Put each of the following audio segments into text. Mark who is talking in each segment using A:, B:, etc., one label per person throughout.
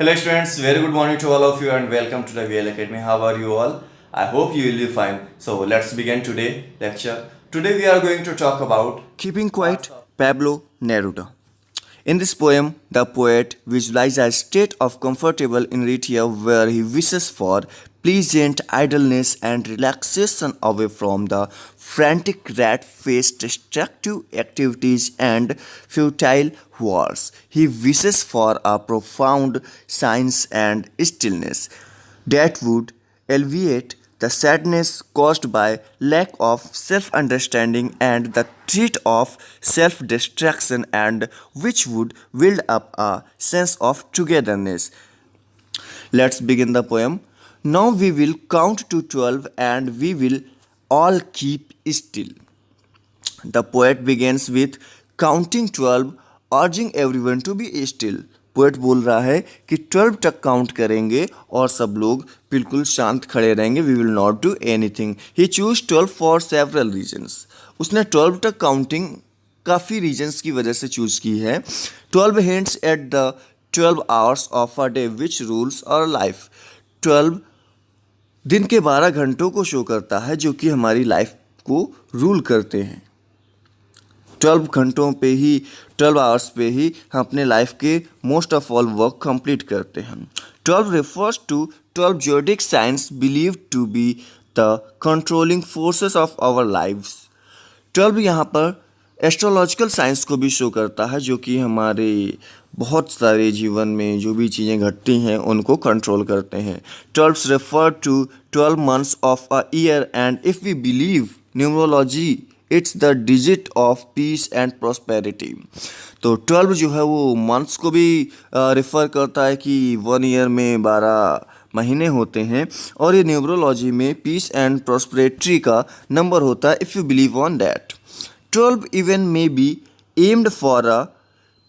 A: Hello students, very good morning to all of you and welcome to the VL Academy. How are you all? I hope you will be fine. So let's begin today lecture. Today we are going to talk about
B: Keeping Quiet, Pablo Neruda. In this poem, the poet visualizes a state of comfortable inertia where he wishes for pleasant idleness and relaxation away from the frantic rat-faced destructive activities and futile wars. He wishes for a profound silence and stillness that would alleviate the sadness caused by lack of self understanding and the threat of self destruction, and which would build up a sense of togetherness. Let's begin the poem. Now we will count to 12 and we will all keep still. The poet begins with counting 12, urging everyone to be still. Poet बोल रहा है कि 12 तक count करेंगे और सब लोग बिल्कुल शांत खड़े रहेंगे. We will not do anything. He choose 12 for several reasons. उसने 12 तक काउंटिंग काफ़ी रीजन्स की वजह से चूज की है. 12 hints at the 12 hours of a day which rules our life. 12 दिन के 12 घंटों को शो करता है जो कि हमारी लाइफ को रूल करते हैं. 12 घंटों पे ही 12 आवर्स पे ही हम अपने लाइफ के most of all work complete करते हैं. 12 refers to 12 zodiac signs believed to be the controlling forces of our lives. 12 यहाँ पर एस्ट्रोलॉजिकल साइंस को भी शो करता है जो कि हमारे बहुत सारे जीवन में जो भी चीज़ें घटती हैं उनको कंट्रोल करते हैं. 12 refer to 12 months of a year and if we believe numerology it's the digit of peace and prosperity. तो 12 जो है वो मंथ्स को भी रेफ़र करता है कि 1 ईयर में 12 महीने होते हैं और ये न्यूमरोलॉजी में पीस एंड प्रॉस्पेरिटी का नंबर होता है. If you believe on that 12 even may be aimed for a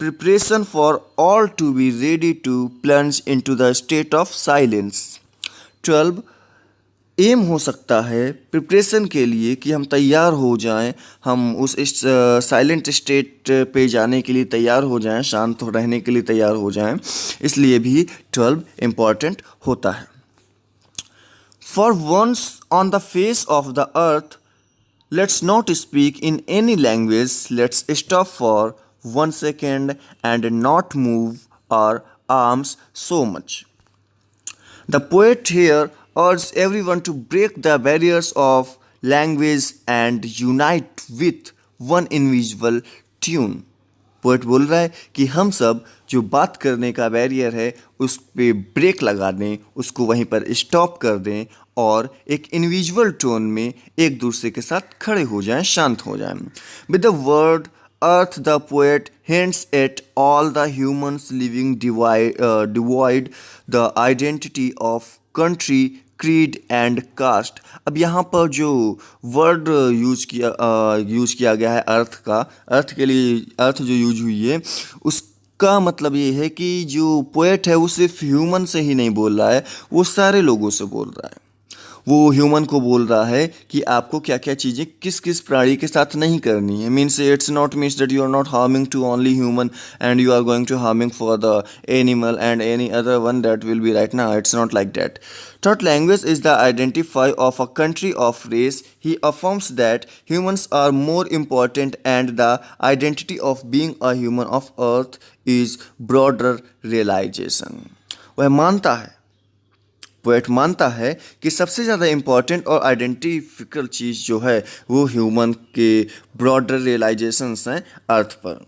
B: preparation for all to be ready to plunge into the state of silence. 12 M हो सकता है प्रिपरेशन के लिए कि हम तैयार हो जाएं, हम उस साइलेंट स्टेट पे जाने के लिए तैयार हो जाएं, शांत रहने के लिए तैयार हो जाएं. इसलिए भी 12 इम्पॉर्टेंट होता है. For once on the face of the earth let's not speak in any language. Let's stop for 1 second and not move our arms so much. The poet here urges everyone to break the barriers of language and unite with one invisible tune. Poet बोल रहा है कि हम सब जो बात करने का बैरियर है उस पे ब्रेक लगा दें, उसको वहीं पर स्टॉप कर दें और एक इनविजुअल टोन में एक दूसरे के साथ खड़े हो जाएं, शांत हो जाएं. With the word Earth, the poet hints at all the humans living devoid the identity of country, creed and caste. अब यहाँ पर जो वर्ड यूज किया गया है अर्थ का, अर्थ के लिए अर्थ जो यूज हुई है उसका मतलब ये है कि जो पोएट है वो सिर्फ ह्यूमन से ही नहीं बोल रहा है, वो सारे लोगों से बोल रहा है. वो ह्यूमन को बोल रहा है कि आपको क्या क्या चीज़ें किस किस प्राणी के साथ नहीं करनी है. Means it's not means that you are not harming to only human and you are going to harming for the animal and any other one that will be right now. It's not like that. Third language is the identify of a country of race. He affirms that humans are more important and the identity of being a human of earth is broader realization. वह मानता है, poet मानता है कि सबसे ज़्यादा important और आइडेंटिफिकल चीज़ जो है वो ह्यूमन के ब्रॉडर रियलाइजेशंस हैं अर्थ पर.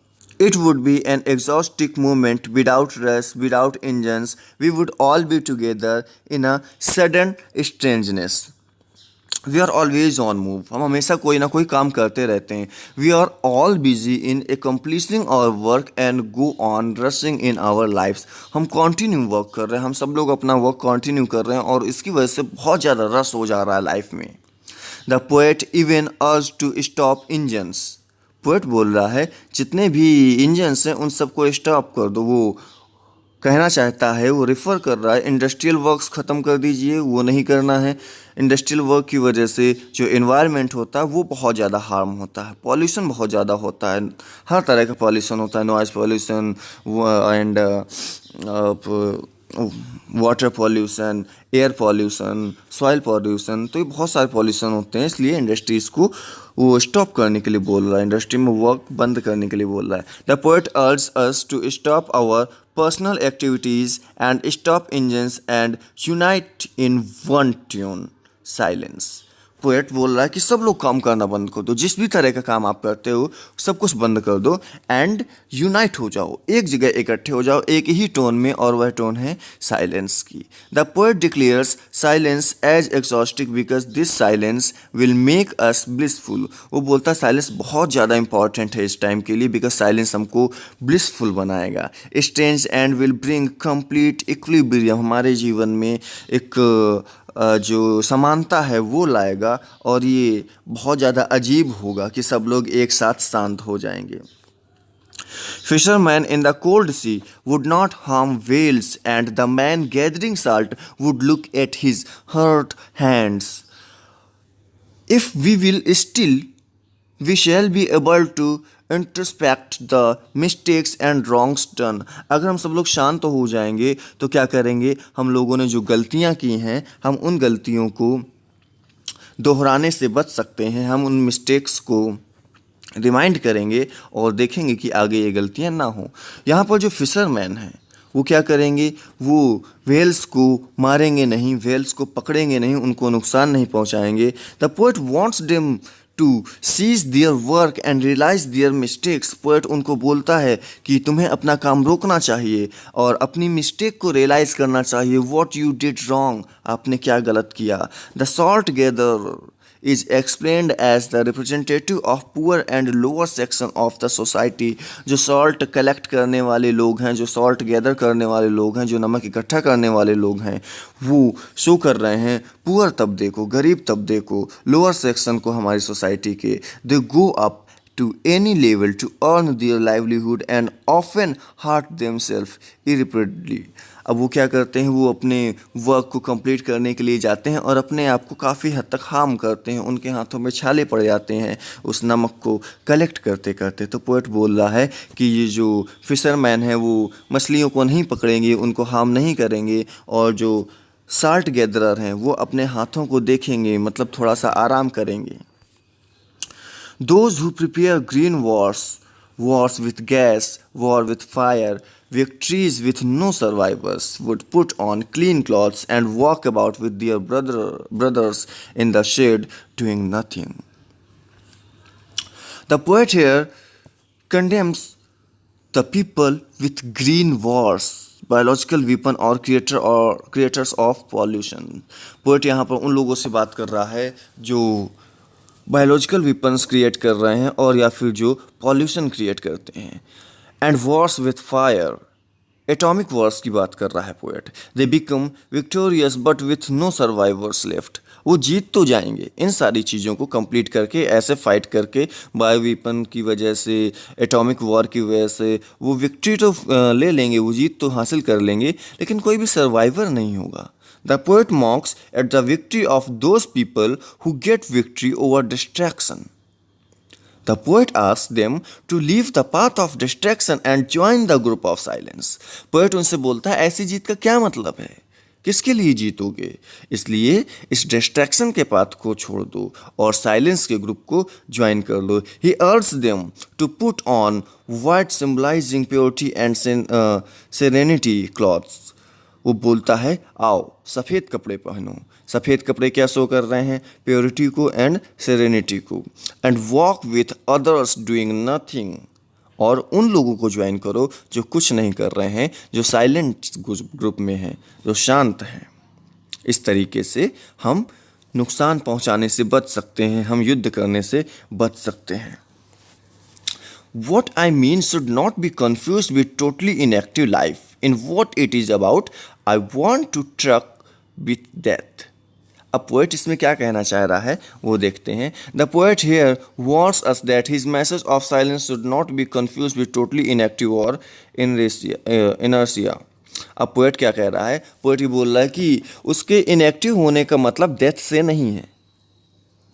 B: It would be an exotic movement without rush, without engines. We would all be together in a sudden strangeness. We are always on move. हम हमेशा कोई ना कोई काम करते रहते हैं. We are all busy in accomplishing our work and go on rushing in our lifes. हम कंटिन्यू वर्क कर रहे हैं, हम सब लोग अपना वर्क कंटिन्यू कर रहे हैं और इसकी वजह से बहुत ज़्यादा रश हो जा रहा है लाइफ में. The poet even urge to stop engines. Poet बोल रहा है जितने भी इंजन्स हैं उन सबको स्टॉप कर दो. वो कहना चाहता है, वो रेफ़र कर रहा है इंडस्ट्रियल वर्क्स ख़त्म कर दीजिए, वो नहीं करना है. इंडस्ट्रियल वर्क की वजह से जो एनवायरनमेंट होता है वो बहुत ज़्यादा हार्म होता है, पॉल्यूशन बहुत ज़्यादा होता है, हर तरह का पॉल्यूशन होता है, noise pollution and water pollution, air pollution, soil pollution, तो ये बहुत सारे पॉल्यूशन होते हैं, इसलिए इंडस्ट्रीज़ को वो स्टॉप करने के लिए बोल रहा है, इंडस्ट्री में वर्क बंद करने के लिए बोल रहा है. The poet urge us to stop our personal activities and stop engines and unite in one tune, silence. Poet बोल रहा है कि सब लोग काम करना बंद कर दो, जिस भी तरह का काम आप करते हो सब कुछ बंद कर दो एंड यूनाइट हो जाओ, एक जगह इकट्ठे हो जाओ एक ही टोन में, और वह टोन है साइलेंस की. The poet declares silence as exotic because this silence will make us blissful. वो बोलता है साइलेंस बहुत ज़्यादा इंपॉर्टेंट है इस टाइम के लिए, बिकॉज साइलेंस हमको ब्लिसफुल बनाएगा. Strange and will bring complete equilibrium, हमारे जीवन में एक जो समानता है वो लाएगा, और ये बहुत ज़्यादा अजीब होगा कि सब लोग एक साथ शांत हो जाएंगे. Fishermen in the cold sea would not harm whales, and the man gathering salt would look at his hurt hands. If we will still, we shall be able to introspect the mistakes and wrongs done. अगर हम सब लोग शांत हो जाएंगे तो क्या करेंगे, हम लोगों ने जो गलतियां की हैं हम उन गलतियों को दोहराने से बच सकते हैं, हम उन मिस्टेक्स को रिमाइंड करेंगे और देखेंगे कि आगे ये गलतियां ना हो. यहाँ पर जो फिशरमैन हैं वो क्या करेंगे, वो वेल्स को मारेंगे नहीं, वेल्स को पकड़ेंगे नहीं, उनको नुकसान नहीं पहुँचाएंगे. The poet wants them to cease their work and realise their mistakes. Poet उनको बोलता है कि तुम्हें अपना काम रोकना चाहिए और अपनी मिस्टेक को रियलाइज करना चाहिए. वॉट यू डिड रॉन्ग, आपने क्या गलत किया. The salt gather is explained as the representative of poor and lower section of the society. जो सॉल्ट कलेक्ट करने वाले लोग हैं, जो सॉल्ट गैदर करने वाले लोग हैं, जो नमक इकट्ठा करने वाले लोग हैं, वो शो कर रहे हैं पुअर तबके को, गरीब तबके को, लोअर सेक्शन को हमारी सोसाइटी के. They go up to any level to earn their livelihood and often hurt themselves irreparably. अब वो क्या करते हैं, वो अपने वर्क को कंप्लीट करने के लिए जाते हैं और अपने आप को काफ़ी हद तक हार्म करते हैं, उनके हाथों में छाले पड़ जाते हैं उस नमक को कलेक्ट करते करते. तो पोएट बोल रहा है कि ये जो फिशरमैन है वो मछलियों को नहीं पकड़ेंगे, उनको हार्म नहीं करेंगे, और जो साल्ट गैदरर हैं वो अपने हाथों को देखेंगे, मतलब थोड़ा सा आराम करेंगे. Those who prepare green wars, wars with gas, war with fire, victories with no survivors, would put on clean clothes and walk about with their brothers in the shade doing nothing. The poet here condemns the people with green wars, biological weapon और creators of pollution. Poet यहाँ पर उन लोगों से बात कर रहा है जो बायोलॉजिकल वीपन्स क्रिएट कर रहे हैं और या फिर जो पॉल्यूशन क्रिएट करते हैं. And wars with fire, atomic wars की बात कर रहा है poet. They become victorious but with no survivors left. वो जीत तो जाएंगे इन सारी चीज़ों को कंप्लीट करके, ऐसे फाइट करके, बायो वीपन की वजह से, एटॉमिक वॉर की वजह से वो विक्ट्री तो ले लेंगे, वो जीत तो हासिल कर लेंगे, लेकिन कोई भी सर्वाइवर नहीं होगा. The poet mocks at the victory of those people who get victory over distraction. The poet asks them to leave the path of distraction and join the group of silence. Poet उनसे बोलता है ऐसी जीत का क्या मतलब है, किसके लिए जीतोगे, इसलिए इस डिस्ट्रैक्शन के पाथ को छोड़ दो और साइलेंस के ग्रुप को ज्वाइन कर लो. He urges them to put on white symbolizing purity and serenity clothes. वो बोलता है आओ सफ़ेद कपड़े पहनो. सफ़ेद कपड़े क्या शो कर रहे हैं, प्योरिटी को एंड सेरेनिटी को. And walk with others doing nothing, और उन लोगों को ज्वाइन करो जो कुछ नहीं कर रहे हैं, जो साइलेंट ग्रुप में हैं, जो शांत हैं. इस तरीके से हम नुकसान पहुंचाने से बच सकते हैं, हम युद्ध करने से बच सकते हैं. What I mean should not be confused with totally inactive life. In what it is about, I want to truck with death. अब पोएट इसमें क्या कहना चाह रहा है वो देखते हैं. The poet here warns us that his message of silence should not be confused with totally inactive or inertia. अब पोएट क्या कह रहा है, पोएट ये बोल रहा है कि उसके इनएक्टिव होने का मतलब डेथ से नहीं है.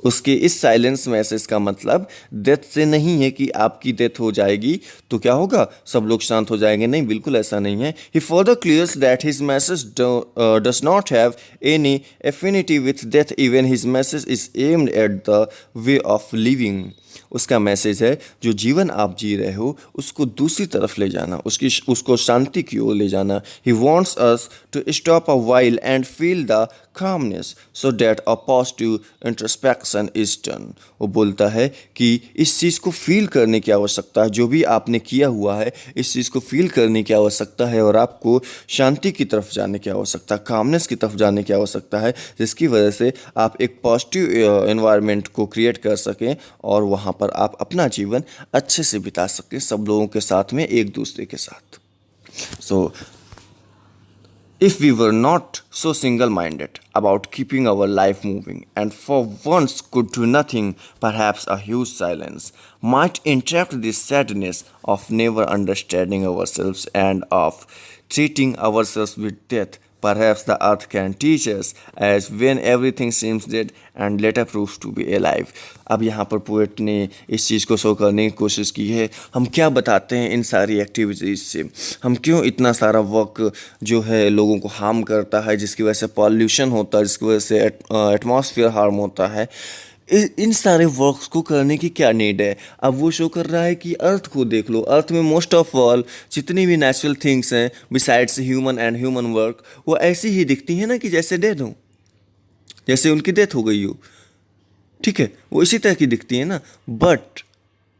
B: उसके इस साइलेंस मैसेज का मतलब डेथ से नहीं है कि आपकी डेथ हो जाएगी तो क्या होगा, सब लोग शांत हो जाएंगे। नहीं, बिल्कुल ऐसा नहीं है। He further clears that his message does not have any affinity with death, even his message is aimed at the way of living. उसका मैसेज है जो जीवन आप जी रहे हो उसको दूसरी तरफ ले जाना, उसको शांति की ओर ले जाना। He wants us to stop a while and feel the calmness so that a positive introspection is done। वो बोलता है कि इस चीज़ को फील करने की आवश्यकता है, जो भी आपने किया हुआ है इस चीज़ को फील करने की आवश्यकता है और आपको शांति की तरफ जाने की आवश्यकता, कामनेस की तरफ जाने की आवश्यकता है, जिसकी वजह से आप एक पॉजिटिव एनवायरनमेंट को क्रिएट कर सकें और वहाँ पर आप अपना जीवन अच्छे से बिता सकें सब लोगों के साथ में, एक दूसरे के साथ। सो if we were not so single minded about keeping our life moving and for once could do nothing, perhaps a huge silence might interrupt this sadness of never understanding ourselves and of treating ourselves with death. Perhaps the earth can teach us as when everything seems dead and later proves to be alive। अब यहाँ पर poet ने इस चीज़ को show करने की कोशिश की है, हम क्या बताते हैं इन सारी एक्टिविटीज़ से, हम क्यों इतना सारा वर्क जो है लोगों को हार्म करता है, जिसकी वजह से पॉल्यूशन होता है, जिसकी वजह से एटमॉस्फेयर हार्म होता है, इन सारे वर्क्स को करने की क्या नीड है। अब वो शो कर रहा है कि अर्थ को देख लो, अर्थ में मोस्ट ऑफ ऑल जितनी भी नेचुरल थिंग्स हैं besides human and human work, वो ऐसी ही दिखती हैं ना कि जैसे डेड हो, जैसे उनकी डेथ हो गई हो, ठीक है, वो इसी तरह की दिखती है ना। बट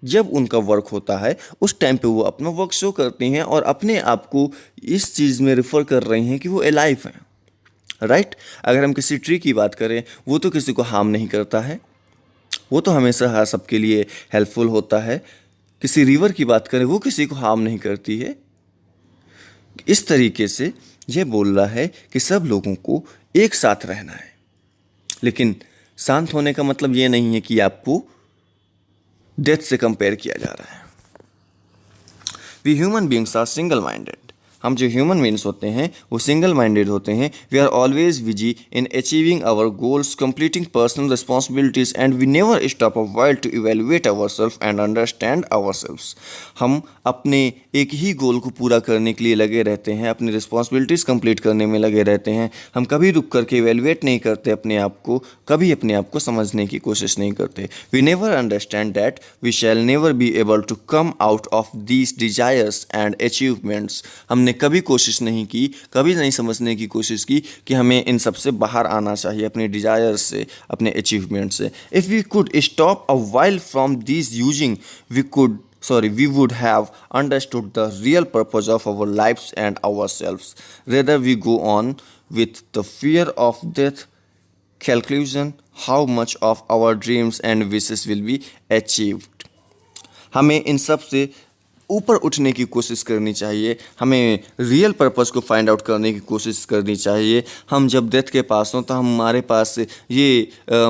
B: जब उनका वर्क होता है उस टाइम पे वो अपना वर्क शो करती हैं और अपने आप को इस चीज़ में रेफर कर रही हैं कि वो एलाइव हैं, राइट। अगर हम किसी ट्री की बात करें, वो तो किसी को हार्म नहीं करता है, वो तो हमेशा हर सबके लिए हेल्पफुल होता है। किसी रिवर की बात करें, वो किसी को हार्म नहीं करती है। इस तरीके से ये बोल रहा है कि सब लोगों को एक साथ रहना है, लेकिन शांत होने का मतलब ये नहीं है कि आपको डेथ से कंपेयर किया जा रहा है। We human beings are single minded. हम जो ह्यूमन बींग्स होते हैं वो सिंगल माइंडेड होते हैं। We are always busy in achieving our goals, completing personal responsibilities and we never stop a while to evaluate our self and understand our selves. हम अपने एक ही गोल को पूरा करने के लिए लगे रहते हैं, अपनी रिस्पॉन्सिबिलिटीज़ कंप्लीट करने में लगे रहते हैं। हम कभी रुक करके इवेलुएट नहीं करते अपने आप को, कभी अपने आप को समझने की कोशिश नहीं करते। We never understand that we shall never be able to come out of these desires and achievements. हमने कभी कोशिश नहीं की, कभी नहीं समझने की कोशिश की कि हमें इन सब से बाहर आना चाहिए, अपने डिजायर्स से, अपने अचीवमेंट से। If we could stop a while from these using we would have understood the real purpose of our lives and ourselves. Rather we go on with the fear of death calculation how much of our dreams and wishes will be achieved। हमें इन सब से ऊपर उठने की कोशिश करनी चाहिए, हमें रियल पर्पस को फाइंड आउट करने की कोशिश करनी चाहिए। हम जब डेथ के पास हों तो हमारे पास ये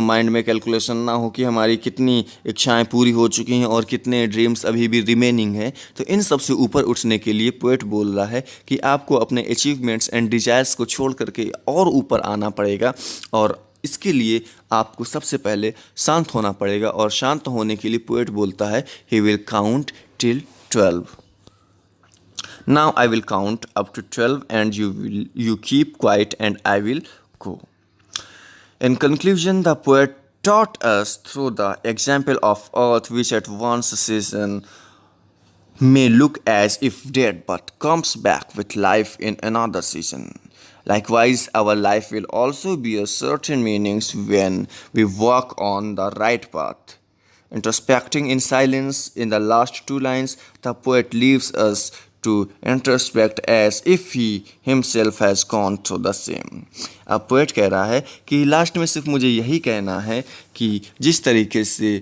B: माइंड में कैलकुलेशन ना हो कि हमारी कितनी इच्छाएं पूरी हो चुकी हैं और कितने ड्रीम्स अभी भी रिमेनिंग हैं। तो इन सब से ऊपर उठने के लिए पोएट बोल रहा है कि आपको अपने अचीवमेंट्स एंड डिजायर्स को छोड़ करके और ऊपर आना पड़ेगा, और इसके लिए आपको सबसे पहले शांत होना पड़ेगा। और शांत होने के लिए पोएट बोलता है he will count till 12। Now I will count up to 12 and you keep quiet and I will go। In conclusion, the poet taught us through the example of earth, which at one season may look as if dead but comes back with life in another season. Likewise, our life will also bear certain meanings when we walk on the right path. Introspecting in silence, in the last two lines, the poet leaves us to introspect as if he himself has gone through the same। अब poet कह रहा है कि last में सिर्फ मुझे यही कहना है कि जिस तरीके से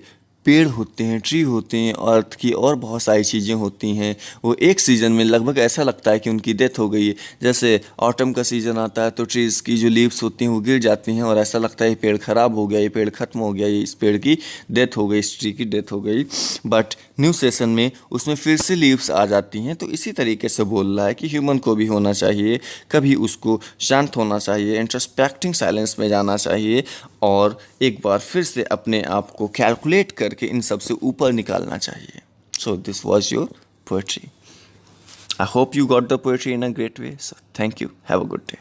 B: पेड़ होते हैं, ट्री होते हैं, अर्थ की और बहुत सारी चीज़ें होती हैं, वो एक सीज़न में लगभग ऐसा लगता है कि उनकी डेथ हो गई है। जैसे ऑटम का सीज़न आता है तो ट्रीज़ की जो लीव्स होती हैं वो गिर जाती हैं और ऐसा लगता है ये पेड़ ख़राब हो गया, ये पेड़ ख़त्म हो गया, ये इस पेड़ की डेथ हो गई, इस ट्री की डेथ हो गई। बट न्यू सेशन में उसमें फिर से लीव्स आ जाती हैं। तो इसी तरीके से बोल रहा है कि ह्यूमन को भी होना चाहिए, कभी उसको शांत होना चाहिए, इंट्रोस्पेक्टिंग साइलेंस में जाना चाहिए और एक बार फिर से अपने आप को कैलकुलेट करके इन सब से ऊपर निकालना चाहिए। So this was your poetry. I hope you got the poetry in a great way. So thank you. Have a good day.